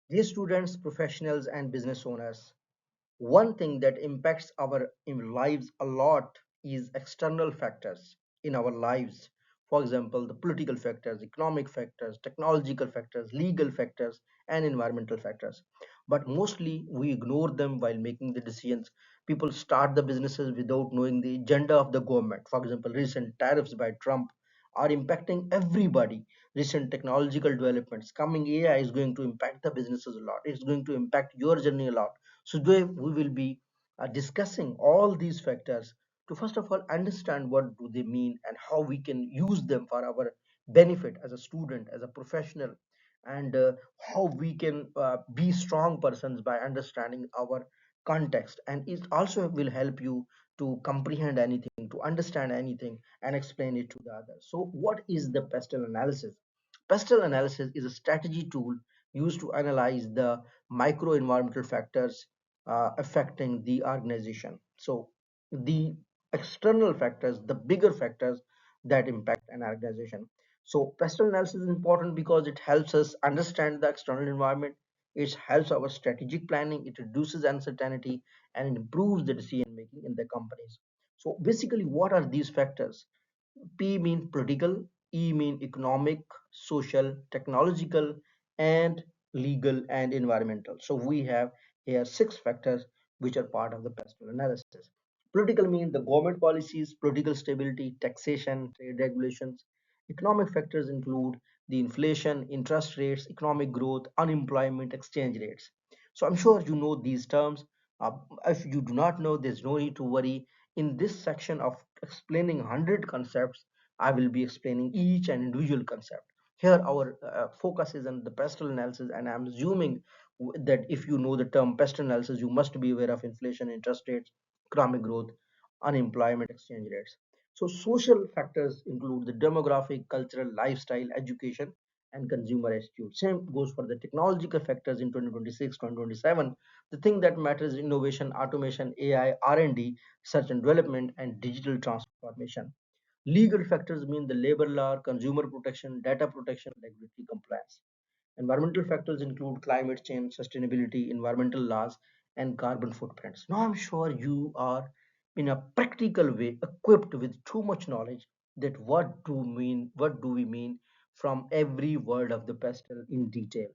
Dear students, professionals, and business owners, one thing that impacts our lives a lot is external factors in our lives. For example, the political factors, economic factors, technological factors, legal factors, and environmental factors. But mostly we ignore them while making the decisions. People start the businesses without knowing the agenda of the government. For example, recent tariffs by Trump are impacting everybody. Recent technological developments, coming AI is going to impact the businesses a lot. It's going to impact your journey a lot. So today we will be discussing all these factors to first of all understand what do they mean and how we can use them for our benefit as a student, as a professional, and how we can be strong persons by understanding our context. And it also will help you to comprehend anything, to understand anything, and explain it to the others. So, what is the PESTLE analysis? PESTLE analysis is a strategy tool used to analyze the micro environmental factors affecting the organization. So the external factors, the bigger factors that impact an organization. So pestle analysis is important because it helps us understand the external environment. It helps our strategic planning. It reduces uncertainty and it improves the decision making in the companies. So basically, what are these factors? P mean political, E mean economic, social, technological, and legal and environmental. So we have here six factors which are part of the PESTLE analysis. Political means the government policies, political stability, taxation, trade regulations. Economic factors include the inflation, interest rates, economic growth, unemployment, exchange rates. So I'm sure you know these terms. Uh, if you do not know, there's no need to worry. In this section of explaining 100 concepts, I will be explaining each and individual concept. Here, our focus is on the pestle analysis, and I'm assuming that if you know the term pestle analysis, you must be aware of inflation, interest rates, economic growth, unemployment, exchange rates. So, social factors include the demographic, cultural, lifestyle, education, and consumer attitude. Same goes for the technological factors in 2026, 2027. The thing that matters is innovation, automation, AI, R&D, research and development, and digital transformation. Legal factors mean the labor law, consumer protection, data protection, regulatory compliance. Environmental factors include climate change, sustainability, environmental laws, and carbon footprints. Now, I'm sure you are in a practical way equipped with too much knowledge that what do we mean from every word of the pestle in detail.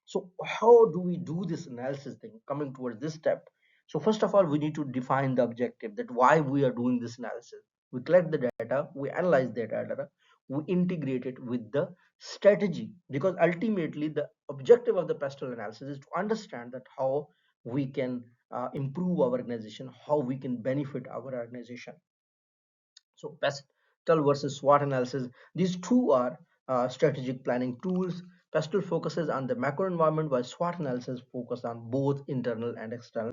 So, how do we do this analysis thing coming towards this step? So, first of all, we need to define the objective that why we are doing this analysis. We collect the data, we analyze the data, we integrate it with the strategy, because ultimately the objective of the pestle analysis is to understand that how we can improve our organization, how we can benefit our organization. So pestle versus SWOT analysis, these two are strategic planning tools. Pestle focuses on the macro environment while SWOT analysis focus on both internal and external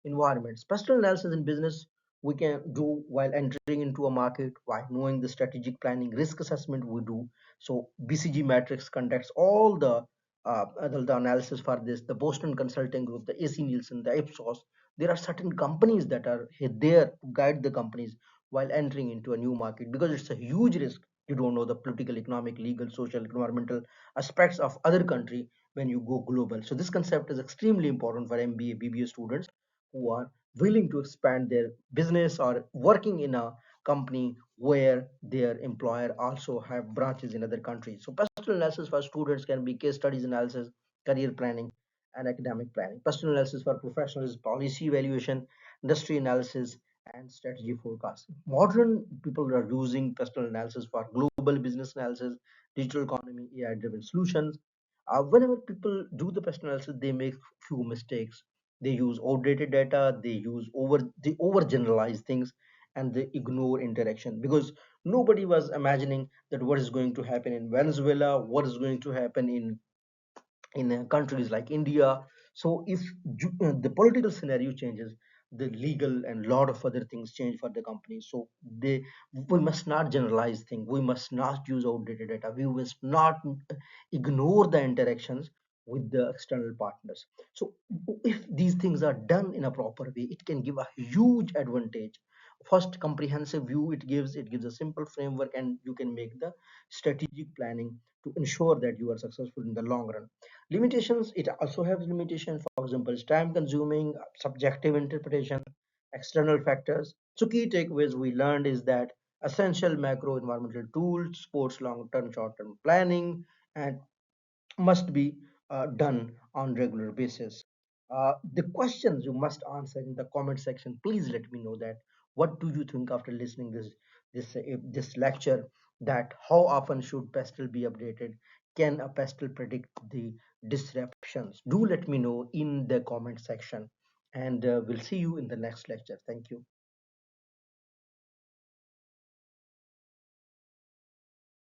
environments. Pestle analysis in business we can do while entering into a market, while knowing the strategic planning, risk assessment we do. So BCG Matrix conducts all the analysis for this. The Boston Consulting Group, the AC Nielsen, the Ipsos. There are certain companies that are there to guide the companies while entering into a new market, because it's a huge risk. You don't know the political, economic, legal, social, environmental aspects of other country when you go global. So this concept is extremely important for MBA, BBA students who are willing to expand their business or working in a company where their employer also have branches in other countries. So personal analysis for students can be case studies analysis, career planning, and academic planning. Personal analysis for professionals, policy evaluation, industry analysis, and strategy forecasting. Modern people are using personal analysis for global business analysis, digital economy, AI-driven solutions. Whenever people do the personal analysis, they make few mistakes. They use outdated data, they overgeneralize things, and they ignore interaction, because nobody was imagining that what is going to happen in Venezuela, what is going to happen in countries like India. So if the political scenario changes, the legal and lot of other things change for the company. So they we must not generalize things. We must not use outdated data. We must not ignore the interactions with the external partners. So if these things are done in a proper way, it can give a huge advantage first comprehensive view it gives a simple framework, and you can make the strategic planning to ensure that you are successful in the long run. Limitations, it also has limitations. For example, it's time consuming, subjective interpretation, external factors. So key takeaways we learned is that essential macro environmental tools supports long term short term planning and must be done on regular basis. The questions you must answer in the comment section. Please let me know that what do you think after listening this lecture, that how often should pestle be updated? Can a pestle predict the disruptions? Do let me know in the comment section, and we'll see you in the next lecture. Thank you.